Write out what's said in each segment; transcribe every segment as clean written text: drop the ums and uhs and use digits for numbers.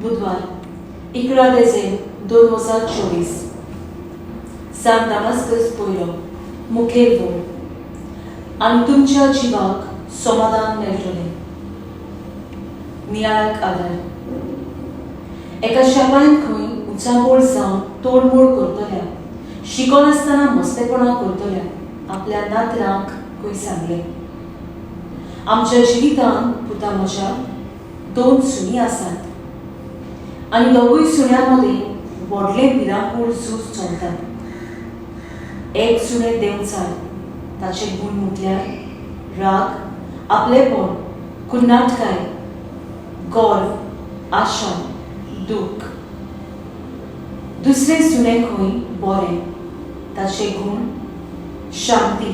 बुधवार 11 डिसेंबर 2024 सान दामास्कस पयलो मुखेल वळ आनी तुमच्या जिवाक समाधान मेळटलें. नियाळाक आदार. एका शापान खंय उचांबोळ जावन तोडमोड करतल्या शिकोनासतना मस्तेपणां करतल्या आपल्या नातरांक खंय सांगलें, आमच्या जिवितांत पुता म्हज्या 2 सुणी आसात आनी दोगूय सुण्यां मदीं व्हडलें भिरांकूळ झूज चलता. एक सुणें देंवचार, ताचे गुण म्हटल्यार राग, आपलेपण, कुन्नाटकाय, गर्व, आशा, दूख. दुसरें सुणें खंय बरें, ताचे गुण शांती,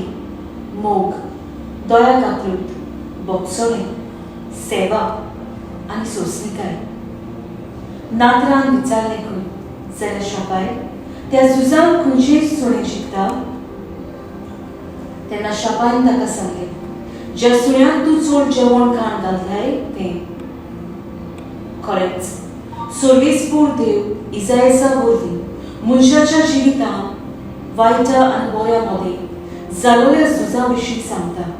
मोग, दया कातरूत, बोगसणें, सेवा आनी सोंसणीकाय. नातरान विचारलें खंय जाल्यार शापाय त्या झुजांत खंयचें सुणें जिखता. तेन्ना शापायन ताका सांगलें, ज्या सुण्याक तूं चड जेवण खाण घातलाय तें. खरेंच सर्वेस्पूर देव इसायासा वरवीं मनशाच्या जिवितांत वायटा आनी बऱ्या मदें जालोल्या झुजां विशीं सांगता.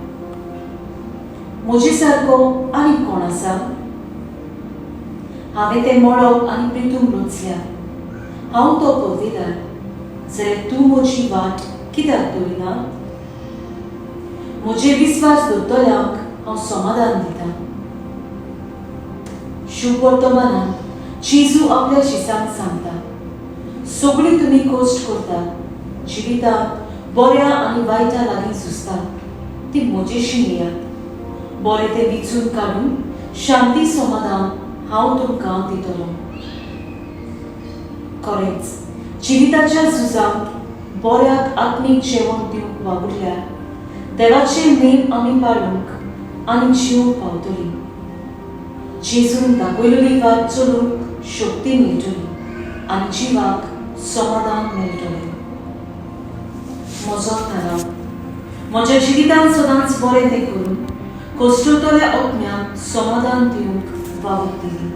म्हजे सारको आनी कोण आसा? हांवें तें मळब आनी प्रितूम रचल्या. हांव तो पळयतां, जाल्यार तूं म्हजी वाट कित्याक दवरिना? म्हजे विस्वास दवरतल्यांक हांव समाधान दितां. शुभ वर्तमानांत जेजू आपल्या शिसांक सांगता, सगळीं तुमी कश्ट करतात, जिवितांत बऱ्या आनी वायटा लागीं झुजतात, ती म्हजेशी येयात. बरें तें विचून काडून शांती समाधान हांव तुमकां दितलो. खरेंच जिविताच्या झुजांत बऱ्याक आत्मीक जेवण दिवंक वावुरल्यार देवाचे नेम आमी पाळूंक आनी जीव पावतली. जेजून दाखयलेली वाट चलूंक शक्ती मेळटली आनी जिवाक समाधान मेळटलें. म्हजो थाराव. म्हज्या जिवितांत सदांच बरें तें करून कश्टतल्या आत्म्याक समाधान दिवंक वावूरतली.